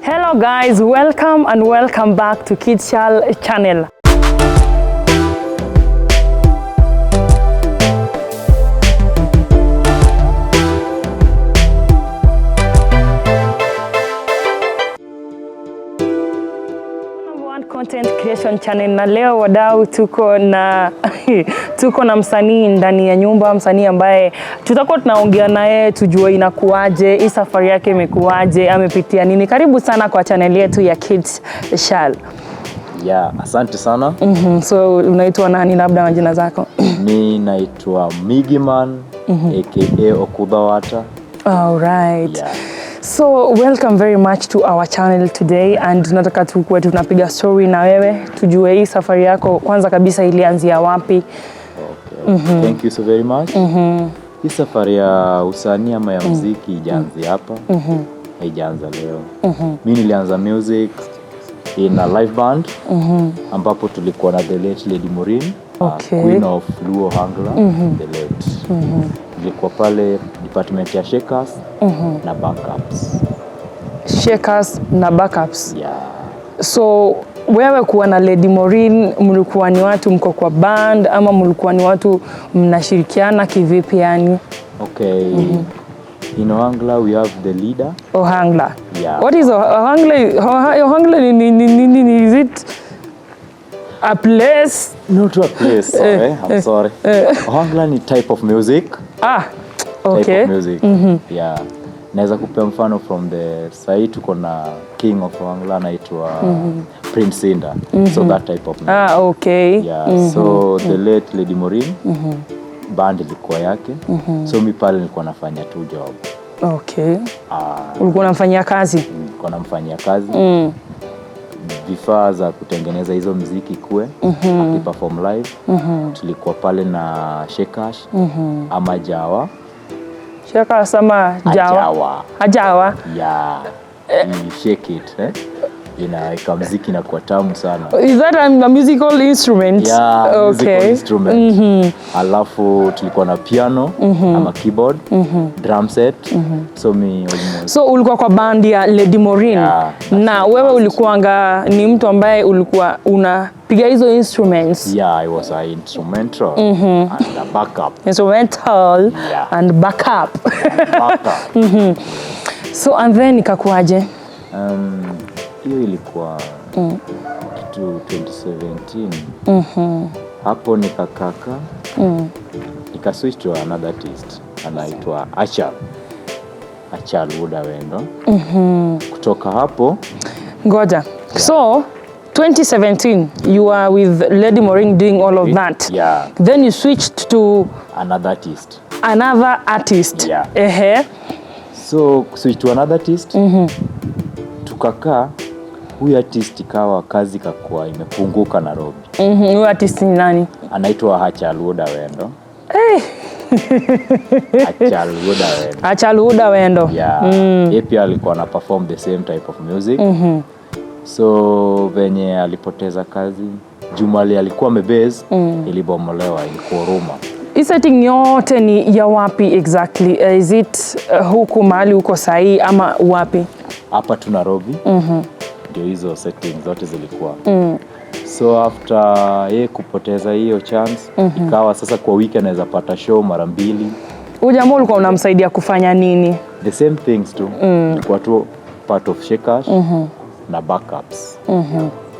Hello guys, welcome and welcome back to Kids Charles channel. Content creation channel, na leo wadau tuko na msanii ndani ya nyumba, msanii ambaye tutakuwa tunaongea naye tujue inakuaje, hii safari yake imekuaje, amepitia nini. Karibu sana kwa channel yetu ya Kids Charles. Yeah, asante sana. So unaitwa nani, labda majina zako? Mimi naitwa Migi man, aka Okudawata. All right. Yeah. So welcome very much to our channel today, and tunataka tukue tunapiga story na wewe tujue hii safari yako kwanza kabisa ilianzia wapi. Okay. Thank you so very much. Hii safari ya usanii ama ya muziki ijaanza hapa. Haijaanza leo. Mimi nilianza music in a live band ambapo tulikuwa na the late Lady Mourine, Queen of ohangla, the late. Nilikuwa pale department ya shakers na backups. Shakers na backups. Yeah. So wewe kuwa na Lady Mourine, mlikuwa ni watu mko kwa band ama mlikuwa ni watu mnashirikiana kivipi yani? Okay. In ohangla we have the leader. Ohangla. Yeah. What is ohangla? Ohangla is it a place? Not a place, sorry. I'm sorry. Ohangla ni type of music. Okay. Type of music. Yeah. Naweza kupea mfano from the side tuko na King of Ohangla anaitwa Prince Inda. So that type of music. Okay. Yeah. So the late Lady Mourine, band ilikuwa yake. So mimi pale nilikuwa nafanya tu job. Okay. Ulikuwa unafanyia kazi? Nilikuwa namfanyia kazi. Vifaa za kutengeneza hizo muziki kwe, akiperform live. Tulikuwa pale na shakash ama jawa. Shakash ama jawa? Jawa. Yeah. You shake it, inaika muziki na kwa tamu sana. Is that a musical instrument? Yeah, musical instrument. Alafu tulikuwa na piano ama keyboard, drum set. So ulikuwa kwa band ya Lady Mourine. Yeah, na wewe ulikuanga ni mtu ambaye ulikuwa unapiga hizo instruments? Yeah, I was an instrumental and a backup. Instrumental, yeah. And backup. So and then ikakuaje? Hiyo ilikuwa kitu 2017. Hapo nikakaka nikaswitch to another artist anaitwa Achal Wendo. Kutoka hapo ngoja. Yeah. So 2017 you are with Lady Mourine doing all of that. Yeah. Then you switched to another artist. Yeah. So switch to another artist. Tukakaa, huyu artist ikawa kazi kakua imepunguka Nairobi. Huyu artist ni nani? Anaitwa Achal Wendo. Achal Wendo. Yeah. Pia alikuwa na perform the same type of music. So venye alipoteza kazi, Juma alikuwa amebase, ilibomolewa, ilikuwa Roma. Hii setting yote ni ya wapi exactly? Is it huku mahali huko sahi ama wapi? Hapa tu Nairobi. Ndio hizo settings zote zilikuwa. So after kupoteza hiyo chance, ikawa sasa kwa wiki anaweza pata show mara 2. Ujamaa ulikuwa unamsaidia kufanya nini? The same things too. Ilikuwa tu part of shakers na backups.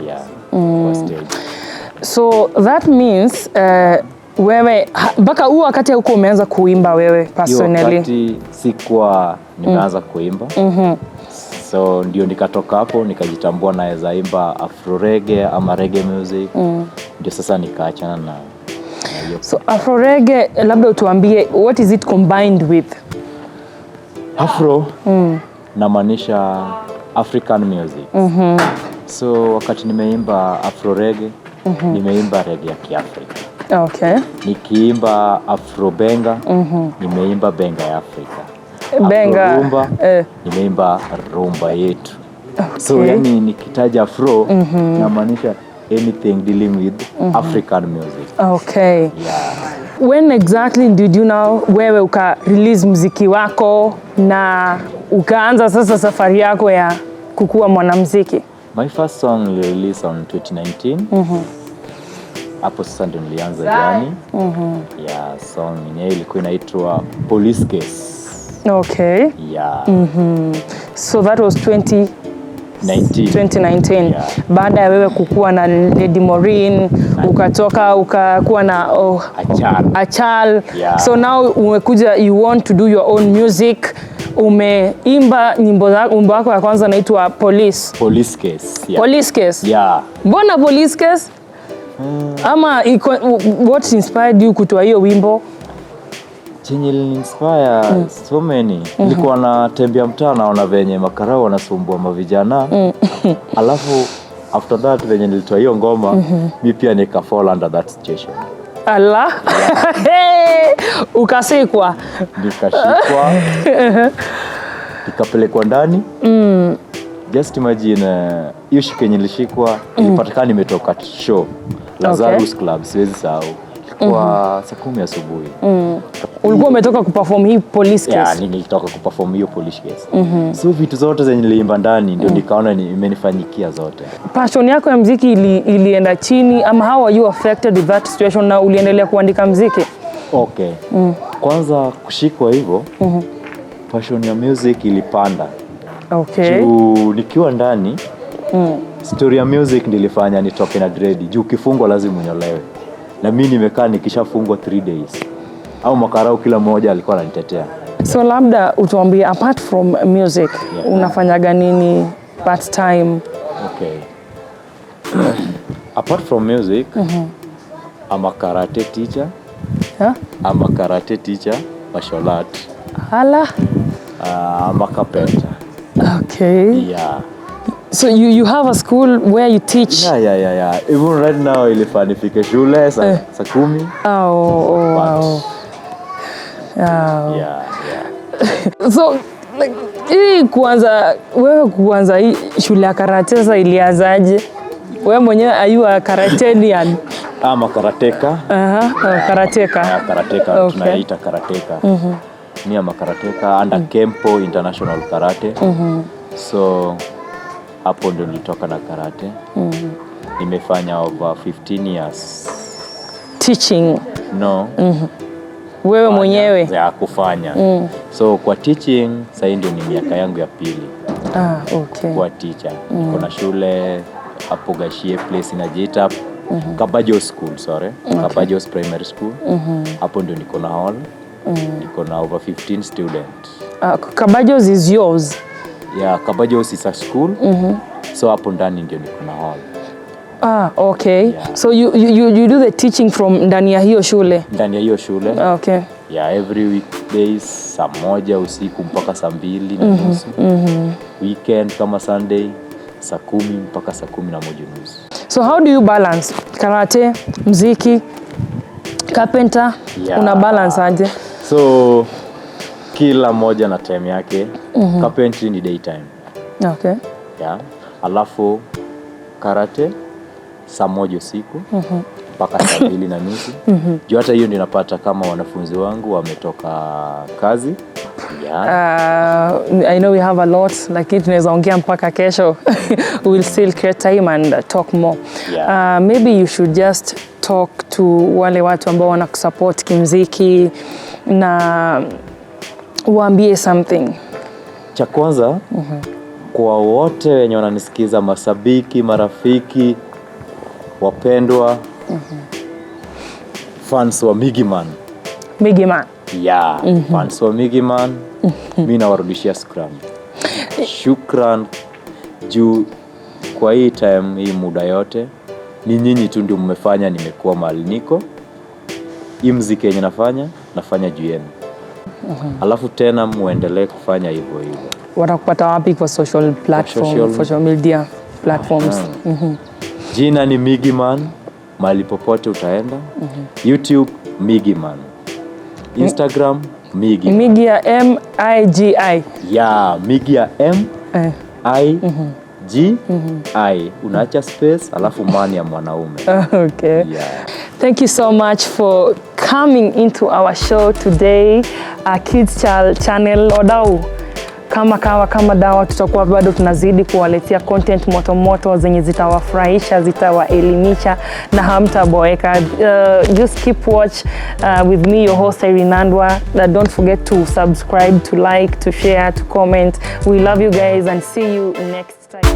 Yeah. Kwa stage. So that means wewe mpaka huo wakati huko umeanza kuimba wewe personally? Wakati sikuwa nimeanza kuimba. So ndio nikatoka hapo nikajitambua naweza imba afro reggae ama reggae music. Ndio sasa nikaachana na hiyo. So afro reggae, labda utuambie what is it combined with? Afro namaanisha African music. So wakati nimeimba afro reggae, nimeimba reggae ya Kiafrika. Okay. Nikiimba afro benga, nimeimba benga ya Afrika. Benga. Rumba, nimeimba rumba yetu. Okay. So yani nikitaja afro, namaanisha anything dealing with African music. Okay. Yeah. When exactly did you know wewe uka release muziki wako na ukaanza sasa safari yako ya kukuwa mwanamuziki? My first song released on 2019. Hapo sasa ndio nilianza jani. Yeah, song yenyewe ilikuwa inaitwa Police Case. Okay. Yeah. So that was 2019. Yeah. Baada ya wewe kukuwa na Lady Mourine, ukatoka ukakuwa na Achal. Yeah. So now umekuja, you want to do your own music. Umeimba wimbo wako ya kwanza inaitwa Police Case. Yeah. Police Case. Yeah. Mbona Police Case? Ama what inspired you kutoa hiyo wimbo? Chenye inspire so many. Nilikuwa natembea mtaa naona venye makarao wanasumbua mavijana. Alafu after that venye nilitoa hiyo ngoma, mimi pia nika fall under that situation. Allah. Ukasikwa. Nikashikwa. Nikapelekwa ndani. Just imagine hiyo shike nilishikwa, nilipatikana nimetoka show Lazarus Club, siwezi sahau. Kwa saa 10 asubuhi. Ulikuwa umetoka kuperform hii Police Case? Yeah, nilitoka kuperform hiyo Police Case. So vitu zote zenye niliimba ndani ndio nikaona imenifanyikia zote. Passion yako ya muziki ilienda chini ama how are you affected with that situation na uliendelea kuandika muziki? Okay. Kwanza kushikwa hivyo, passion ya music ilipanda. Okay. Juu nikiwa ndani, story ya music nilifanya nitoke na dread. Juu ukifungwa lazima unyolewe. Na mimi nimekaa nikishafungwa 3 days. Au makarao kila mmoja alikuwa ananitetea. So labda utuambie apart from music, unafanyaga nini part time? Okay. Apart from music, I'm a karate teacher. I'm a karate teacher, martial art. Hala. I'm a carpenter. Okay. Yeah. So you have a school where you teach? Yeah. Even right now ilifanifike shule saa 10. Wow. Yeah. So like wewe kuanza hii shule ya karate sasa ilianzaje? Wewe mwenyewe ayua karatenian? Ama karateka. Karateka. Karateka, okay. Tunaita karateka. Ni ama karateka under Kempo International Karate. So hapo ndio nilitoka na karate. Nimefanya over 15 years. Teaching? No. Wewe mwenyewe? Ya kufanya. So kwa teaching sasa ndio ni miaka yangu ya pili. Okay. Kwa teacher. Niko na shule hapo Gashie place inajiita Kabajos School, sorry. Okay. Kabajos Primary School. Hapo ndio niko na hall. Niko na over 15 students. Kabajos is yours? Yeah, Kabajos is a school. So hapo ndani ndio niko na hall. Okay. Yeah. So you do the teaching from ndani ya hiyo shule? Ndani ya hiyo shule. Okay. Yeah, every weekdays saa 1 usiku mpaka saa 2:30. Weekend kama Sunday saa 10 mpaka saa 11:30. So how do you balance karate, muziki, carpenter? Yeah. Una balance aje? So kila moja na time yake. Carpentry ni daytime. Okay. Yeah. Alafu karate saa 1 usiku mpaka saa 2:30. Juu hata hiyo ninapata kama wanafunzi wangu wametoka kazi. Yeah. I know we have a lot, lakini tunaweza ongea mpaka kesho. We will still create time and talk more. Yeah. Maybe you should just talk to wale watu ambao wanakusupport kimuziki na uambie something. Cha kwanza, kwa wote wenye wananisikiza, mashabiki, marafiki, wapendwa, fans wa Migi Man. Yeah, fans wa Migi Man. Mimi nawarudishia shukran juu kwa hii time, hii muda yote ni nyinyi tu ndio mmefanya nimekuwa mahali niko. Hii muziki yenye nafanya juu yenu. Alafu tena muendelee kufanya hivyo. Watakupata wapi kwa social platform, social media platforms? Jina ni Migi Man, mahali popote utaenda. YouTube Migi Man. Instagram Migi. Migi ya M-I-G-I. Yeah, Migi ya M-I-G-I. Unaacha space alafu man ya mwanaume. Okay. Yeah. Thank you so much for coming into our show today, Kids Channel Odau. kama dawa, tutakuwa bado tunazidi kuwaletea content moto zenye zitawafurahisha, zitawaelimisha na hamtaboeka. Just keep watch with me, your host IREEN NANDWA. Don't forget to subscribe, to like, to share, to comment. We love you guys and see you next time.